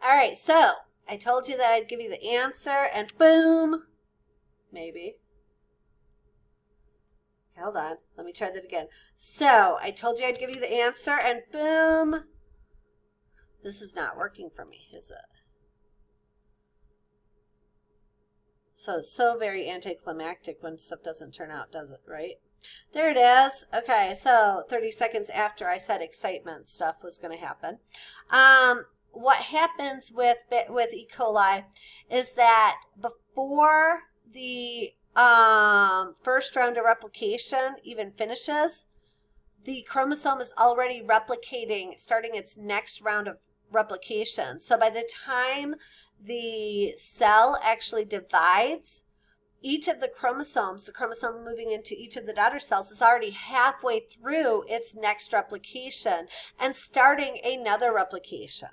All right, so I told you that I'd give you the answer, and boom, maybe. Hold on, let me try that again. So I told you I'd give you the answer, and boom, this is not working for me, is it? So very anticlimactic when stuff doesn't turn out, does it, right? There it is. Okay, so 30 seconds after I said excitement, stuff was going to happen. What happens with E. coli is that before the first round of replication even finishes, the chromosome is already replicating, starting its next round of replication. So by the time the cell actually divides, each of the chromosomes, the chromosome moving into each of the daughter cells, is already halfway through its next replication and starting another replication.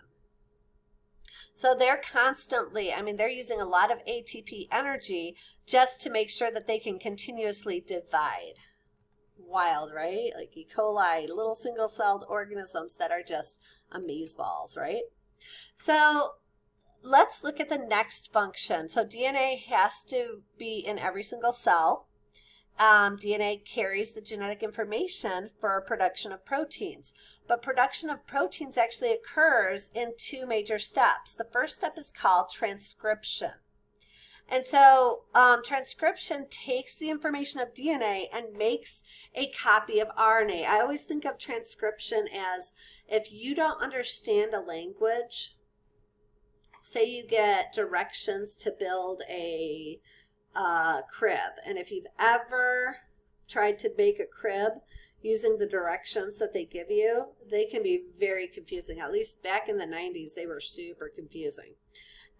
So they're constantly, I mean, they're using a lot of ATP energy just to make sure that they can continuously divide. Wild, right? Like E. coli, little single-celled organisms that are just amazeballs, right? So let's look at the next function. So DNA has to be in every single cell. DNA carries the genetic information for production of proteins. But production of proteins actually occurs in two major steps. The first step is called transcription. And so transcription takes the information of DNA and makes a copy of RNA. I always think of transcription as if you don't understand a language, say you get directions to build a crib, and if you've ever tried to make a crib using the directions that they give you, they can be very confusing. At least back in the 90s, they were super confusing.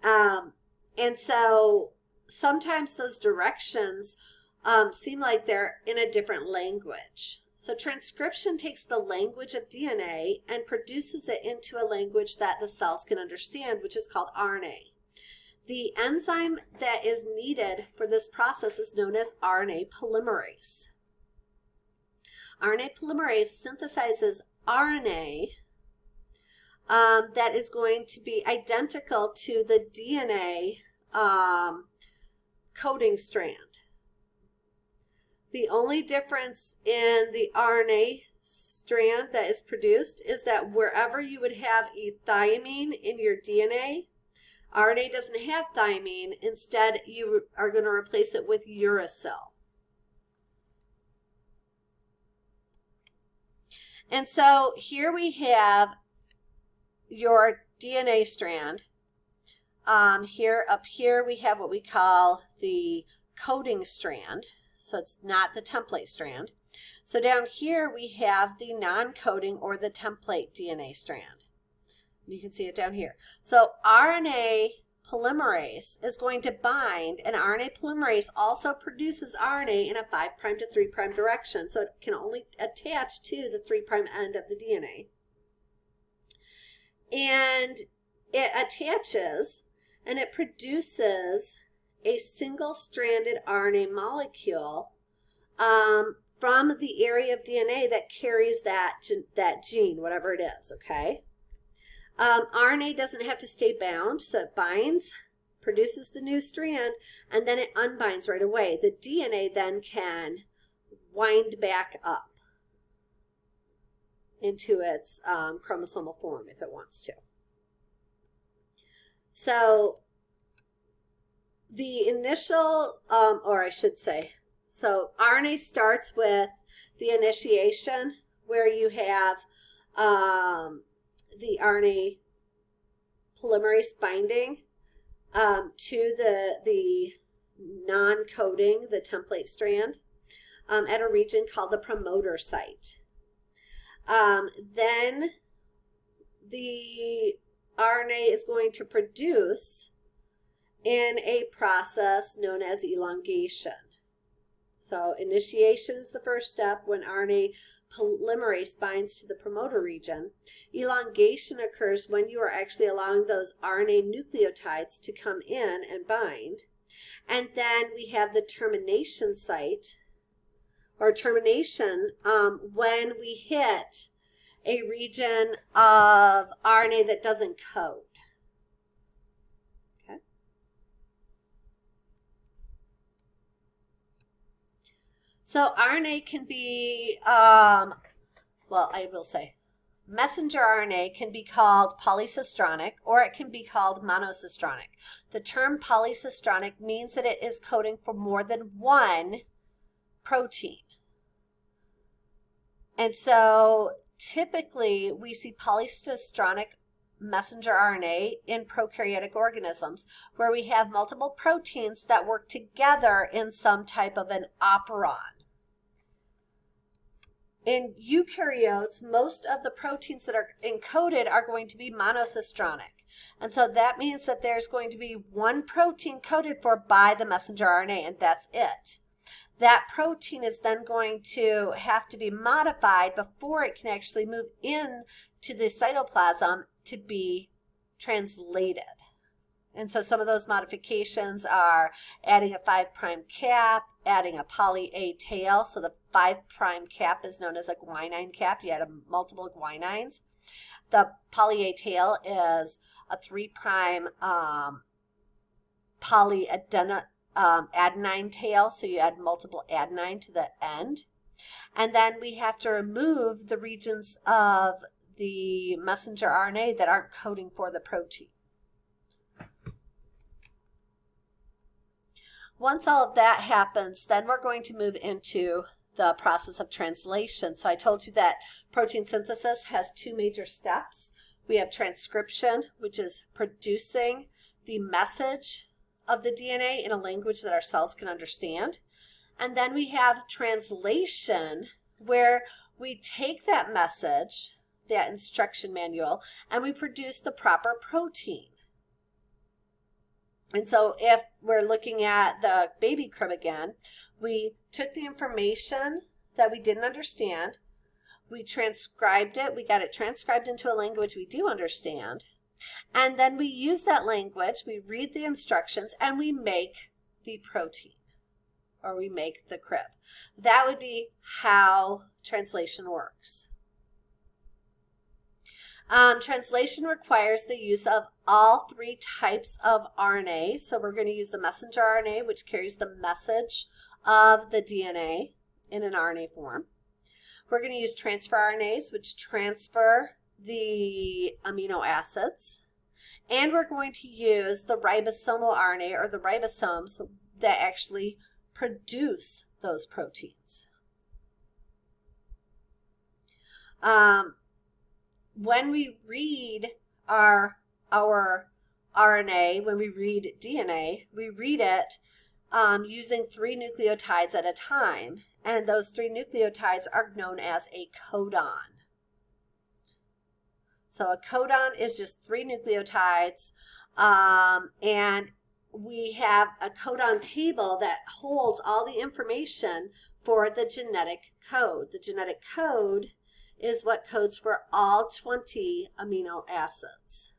And so sometimes those directions seem like they're in a different language. So transcription takes the language of DNA and produces it into a language that the cells can understand, which is called RNA. The enzyme that is needed for this process is known as RNA polymerase. RNA polymerase synthesizes RNA that is going to be identical to the DNA coding strand. The only difference in the RNA strand that is produced is that wherever you would have thiamine in your DNA, RNA doesn't have thiamine. Instead, you are going to replace it with uracil. And so here we have your DNA strand. Up here we have what we call the coding strand. So it's not the template strand. So down here we have the non-coding or the template DNA strand. You can see it down here. So RNA polymerase is going to bind, and RNA polymerase also produces RNA in a 5' to 3' direction. So it can only attach to the 3' end of the DNA. And it attaches and it produces a single-stranded RNA molecule from the area of DNA that carries that gene, whatever it is, okay? RNA doesn't have to stay bound, so it binds, produces the new strand, and then it unbinds right away. The DNA then can wind back up into its chromosomal form if it wants to. So the initial, so RNA starts with the initiation where you have the RNA polymerase binding to the non-coding, the template strand, at a region called the promoter site. Then the RNA is going to produce in a process known as elongation. So initiation is the first step when RNA polymerase binds to the promoter region. Elongation occurs when you are actually allowing those RNA nucleotides to come in and bind. And then we have the termination site, or termination, when we hit a region of RNA that doesn't code. So RNA can be, well, I will say, messenger RNA can be called polycistronic or it can be called monocistronic. The term polycistronic means that it is coding for more than one protein. And so typically we see polycistronic messenger RNA in prokaryotic organisms where we have multiple proteins that work together in some type of an operon. In eukaryotes, most of the proteins that are encoded are going to be monocistronic. And so that means that there's going to be one protein coded for by the messenger RNA, and that's it. That protein is then going to have to be modified before it can actually move in to the cytoplasm to be translated. And so some of those modifications are adding a 5' cap, adding a poly A tail. So the 5' cap is known as a guanine cap. You add multiple guanines. The poly A tail is a 3' adenine tail. So you add multiple adenine to the end. And then we have to remove the regions of the messenger RNA that aren't coding for the protein. Once all of that happens, then we're going to move into the process of translation. So I told you that protein synthesis has two major steps. We have transcription, which is producing the message of the DNA in a language that our cells can understand. And then we have translation, where we take that message, that instruction manual, and we produce the proper protein. And so if we're looking at the baby crib again, we took the information that we didn't understand, we transcribed it, we got it transcribed into a language we do understand, and then we use that language, we read the instructions, and we make the protein, or we make the crib. That would be how translation works. Translation requires the use of all three types of RNA. So we're going to use the messenger RNA, which carries the message of the DNA in an RNA form. We're going to use transfer RNAs, which transfer the amino acids. And we're going to use the ribosomal RNA, or the ribosomes, that actually produce those proteins. When we read our RNA, when we read DNA, we read it using 3 nucleotides at a time. And those 3 nucleotides are known as a codon. So a codon is just 3 nucleotides, and we have a codon table that holds all the information for the genetic code. The genetic code is what codes for all 20 amino acids.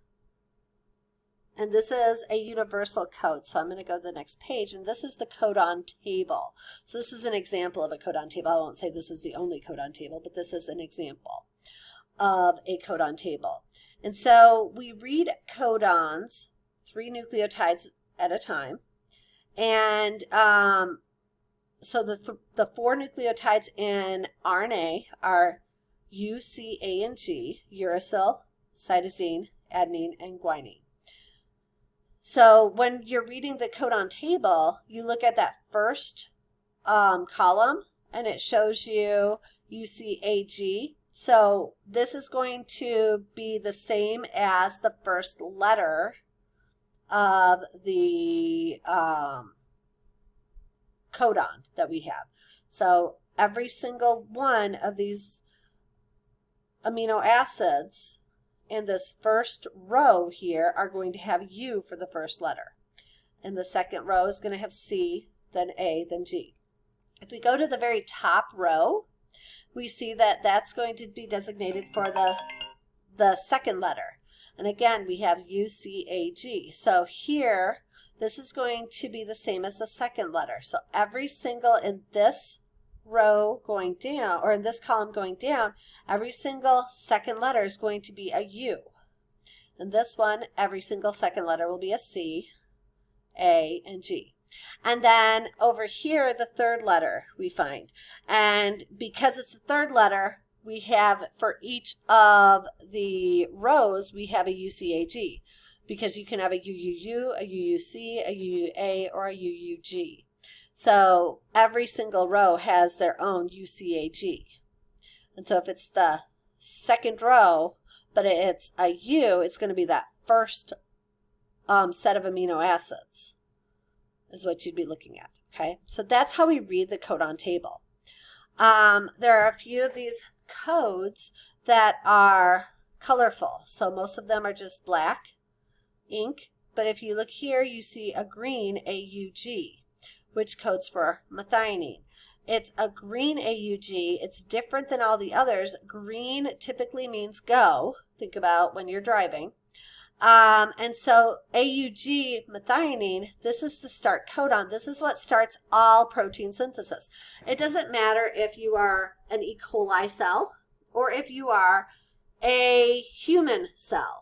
And this is a universal code. So I'm going to go to the next page, and this is the codon table. So this is an example of a codon table. I won't say this is the only codon table, but this is an example of a codon table. And so we read codons, 3 nucleotides at a time. And so the 4 nucleotides in RNA are U, C, A, and G, uracil, cytosine, adenine, and guanine. So when you're reading the codon table, you look at that first column, and it shows you UCAG. So this is going to be the same as the first letter of the codon that we have. So every single one of these amino acids in this first row here are going to have U for the first letter. And the second row is going to have C, then A, then G. If we go to the very top row, we see that that's going to be designated for the second letter. And again, we have U, C, A, G. So here, this is going to be the same as the second letter. So every single in this row going down, or in this column going down, every single second letter is going to be a U. And this one, every single second letter will be a C, A, and G. And then over here, the third letter we find. And because it's the third letter, we have for each of the rows, we have a UCAG. Because you can have a UUU, a UUC, a UUA, or a UUG. So every single row has their own UCAG. And so if it's the second row, but it's a U, it's going to be that first set of amino acids is what you'd be looking at. Okay, so that's how we read the codon table. There are a few of these codes that are colorful. So most of them are just black ink, but if you look here, you see a green AUG, which codes for methionine. It's a green AUG. It's different than all the others. Green typically means go. Think about when you're driving. And so AUG methionine, this is the start codon. This is what starts all protein synthesis. It doesn't matter if you are an E. coli cell or if you are a human cell.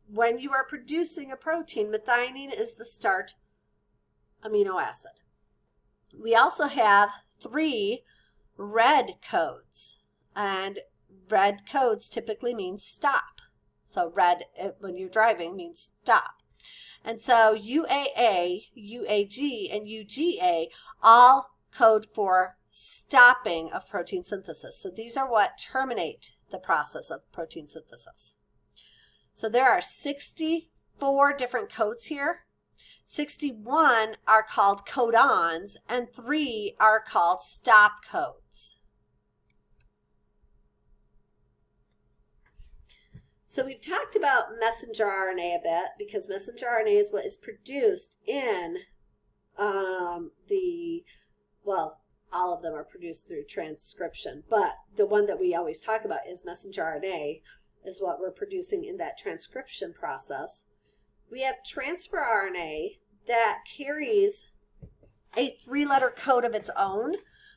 When you are producing a protein, methionine is the start amino acid. We also have 3 red codes, and red codes typically mean stop. So red, when you're driving, means stop. And so UAA, UAG, and UGA all code for stopping of protein synthesis. So these are what terminate the process of protein synthesis. So there are 64 different codes here. 61 are called codons, and 3 are called stop codes. So we've talked about messenger RNA a bit, because messenger RNA is what is produced in all of them are produced through transcription, but the one that we always talk about is messenger RNA, is what we're producing in that transcription process. We have transfer RNA that carries a 3-letter code of its own,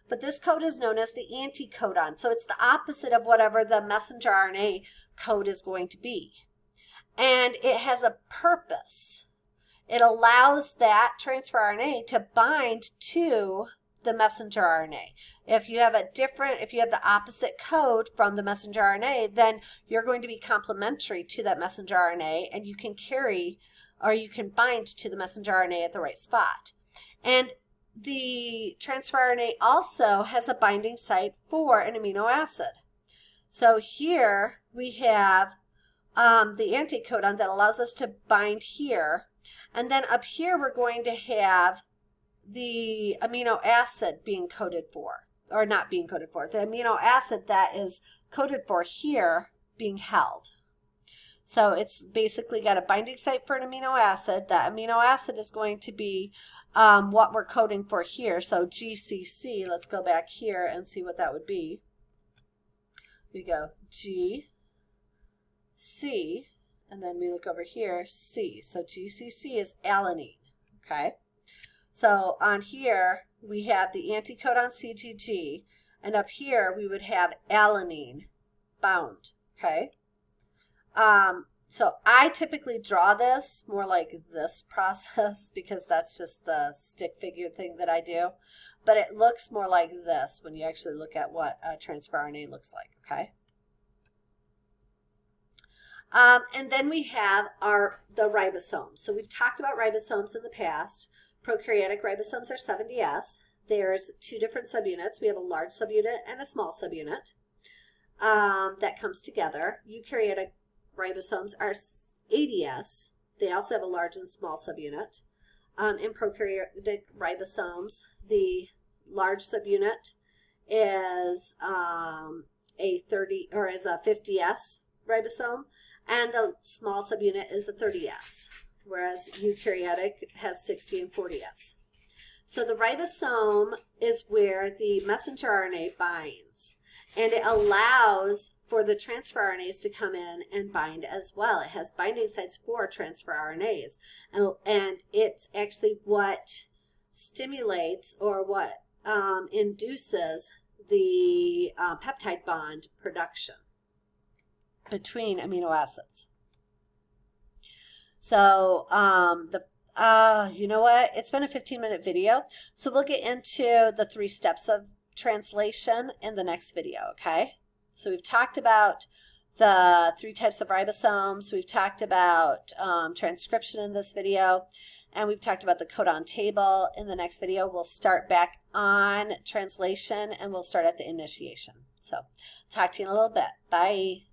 but this code is known as the anticodon. So it's the opposite of whatever the messenger RNA code is going to be. And it has a purpose. It allows that transfer RNA to bind to the messenger RNA. If you have the opposite code from the messenger RNA, then you're going to be complementary to that messenger RNA, and you can carry, or you can bind to the messenger RNA at the right spot. And the transfer RNA also has a binding site for an amino acid. So here we have the anticodon that allows us to bind here, and then up here we're going to have the amino acid being coded for, or not being coded for, the amino acid that is coded for here being held. So it's basically got a binding site for an amino acid. That amino acid is going to be what we're coding for here. So GCC, let's go back here and see what that would be. We go G, C, and then we look over here, C. So GCC is alanine, okay? So on here, we have the anticodon CGG, and up here we would have alanine bound, okay? So I typically draw this more like this process because that's just the stick figure thing that I do. But it looks more like this when you actually look at what a transfer RNA looks like, okay? And then we have the ribosomes. So we've talked about ribosomes in the past. Prokaryotic ribosomes are 70S. There's 2 different subunits. We have a large subunit and a small subunit that comes together. Eukaryotic ribosomes are 80S. They also have a large and small subunit. In prokaryotic ribosomes, the large subunit is a 50S ribosome, and the small subunit is a 30S, whereas eukaryotic has 60 and 40S. So the ribosome is where the messenger RNA binds, and it allows for the transfer RNAs to come in and bind as well. It has binding sites for transfer RNAs, and it's actually what stimulates or what induces the peptide bond production between amino acids. So You know what? It's been a 15-minute video, so we'll get into the 3 steps of translation in the next video, okay? So we've talked about the 3 types of ribosomes. We've talked about transcription in this video, and we've talked about the codon table. In the next video, we'll start back on translation, and we'll start at the initiation. So talk to you in a little bit. Bye.